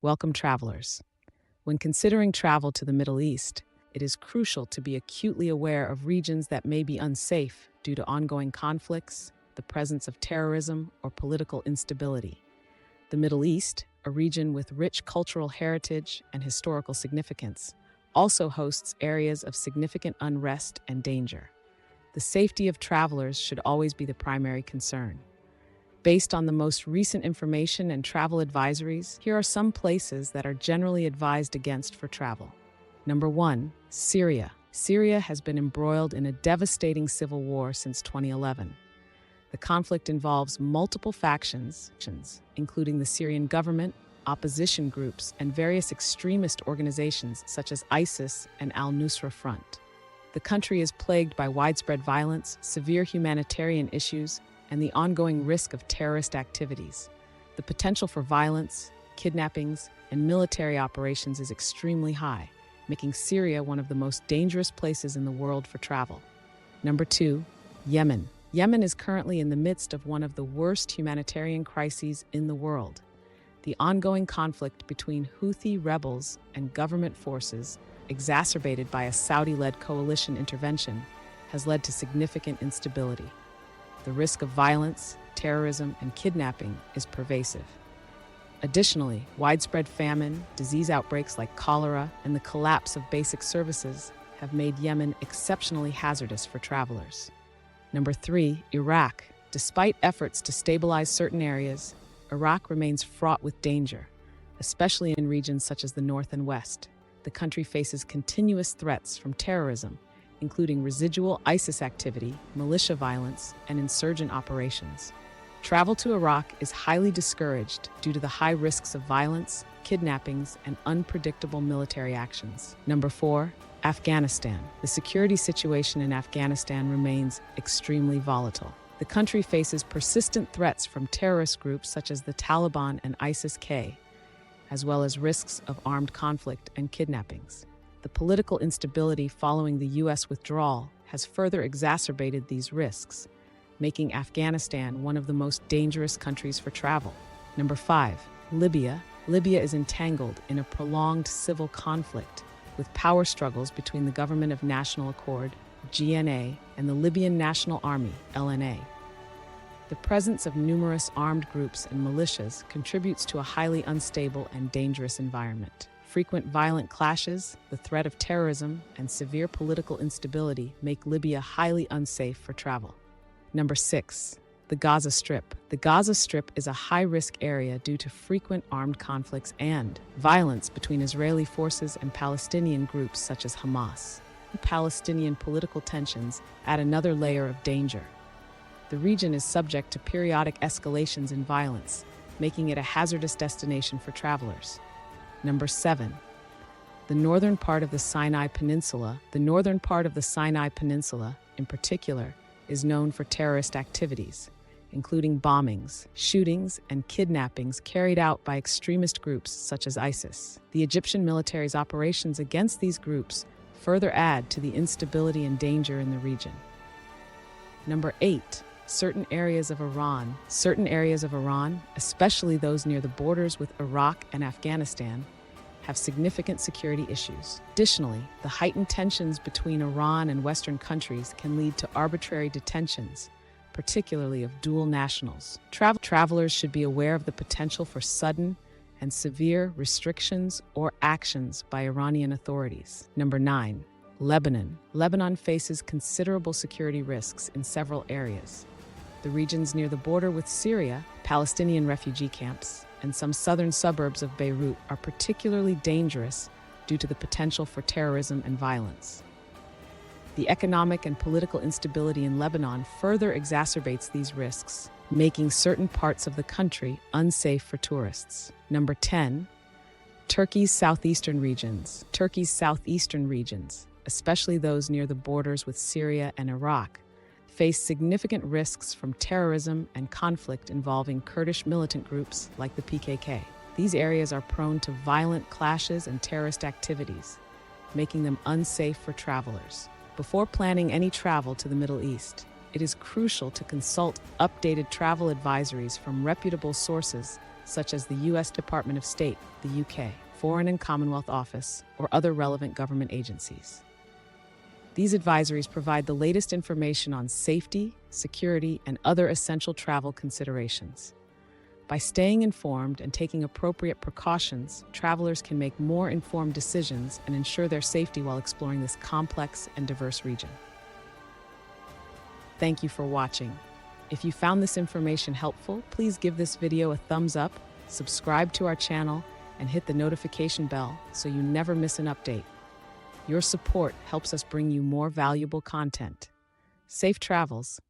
Welcome, travelers. When considering travel to the Middle East, it is crucial to be acutely aware of regions that may be unsafe due to ongoing conflicts, the presence of terrorism, or political instability. The Middle East, a region with rich cultural heritage and historical significance, also hosts areas of significant unrest and danger. The safety of travelers should always be the primary concern. Based on the most recent information and travel advisories, here are some places that are generally advised against for travel. Number 1, Syria. Syria has been embroiled in a devastating civil war since 2011. The conflict involves multiple factions, including the Syrian government, opposition groups, and various extremist organizations such as ISIS and al-Nusra Front. The country is plagued by widespread violence, severe humanitarian issues, and the ongoing risk of terrorist activities. The potential for violence, kidnappings, and military operations is extremely high, making Syria one of the most dangerous places in the world for travel. Number 2, Yemen. Yemen is currently in the midst of one of the worst humanitarian crises in the world. The ongoing conflict between Houthi rebels and government forces, exacerbated by a Saudi-led coalition intervention, has led to significant instability. The risk of violence, terrorism, and kidnapping is pervasive. Additionally, widespread famine, disease outbreaks like cholera, and the collapse of basic services have made Yemen exceptionally hazardous for travelers. Number 3, Iraq. Despite efforts to stabilize certain areas, Iraq remains fraught with danger, especially in regions such as the north and west. The country faces continuous threats from terrorism, including residual ISIS activity, militia violence, and insurgent operations. Travel to Iraq is highly discouraged due to the high risks of violence, kidnappings, and unpredictable military actions. Number 4, Afghanistan. The security situation in Afghanistan remains extremely volatile. The country faces persistent threats from terrorist groups such as the Taliban and ISIS-K, as well as risks of armed conflict and kidnappings. The political instability following the U.S. withdrawal has further exacerbated these risks, making Afghanistan one of the most dangerous countries for travel. Number 5, Libya. Libya is entangled in a prolonged civil conflict with power struggles between the Government of National Accord, GNA, and the Libyan National Army, LNA. The presence of numerous armed groups and militias contributes to a highly unstable and dangerous environment. Frequent violent clashes, the threat of terrorism, and severe political instability make Libya highly unsafe for travel. Number 6, the Gaza Strip. The Gaza Strip is a high-risk area due to frequent armed conflicts and violence between Israeli forces and Palestinian groups such as Hamas. Palestinian political tensions add another layer of danger. The region is subject to periodic escalations in violence, making it a hazardous destination for travelers. Number 7, the northern part of the Sinai Peninsula. The northern part of the Sinai Peninsula, in particular, is known for terrorist activities, including bombings, shootings, and kidnappings carried out by extremist groups such as ISIS. The Egyptian military's operations against these groups further add to the instability and danger in the region. Number 8, certain areas of Iran. Certain areas of Iran, especially those near the borders with Iraq and Afghanistan, have significant security issues. Additionally, the heightened tensions between Iran and Western countries can lead to arbitrary detentions, particularly of dual nationals. Travelers should be aware of the potential for sudden and severe restrictions or actions by Iranian authorities. Number 9, Lebanon. Lebanon faces considerable security risks in several areas. The regions near the border with Syria, Palestinian refugee camps, and some southern suburbs of Beirut are particularly dangerous due to the potential for terrorism and violence. The economic and political instability in Lebanon further exacerbates these risks, making certain parts of the country unsafe for tourists. Number 10, Turkey's southeastern regions. Turkey's southeastern regions, especially those near the borders with Syria and Iraq, face significant risks from terrorism and conflict involving Kurdish militant groups like the PKK. These areas are prone to violent clashes and terrorist activities, making them unsafe for travelers. Before planning any travel to the Middle East, it is crucial to consult updated travel advisories from reputable sources such as the U.S. Department of State, the UK, Foreign and Commonwealth Office, or other relevant government agencies. These advisories provide the latest information on safety, security, and other essential travel considerations. By staying informed and taking appropriate precautions, travelers can make more informed decisions and ensure their safety while exploring this complex and diverse region. Thank you for watching. If you found this information helpful, please give this video a thumbs up, subscribe to our channel, and hit the notification bell so you never miss an update. Your support helps us bring you more valuable content. Safe travels.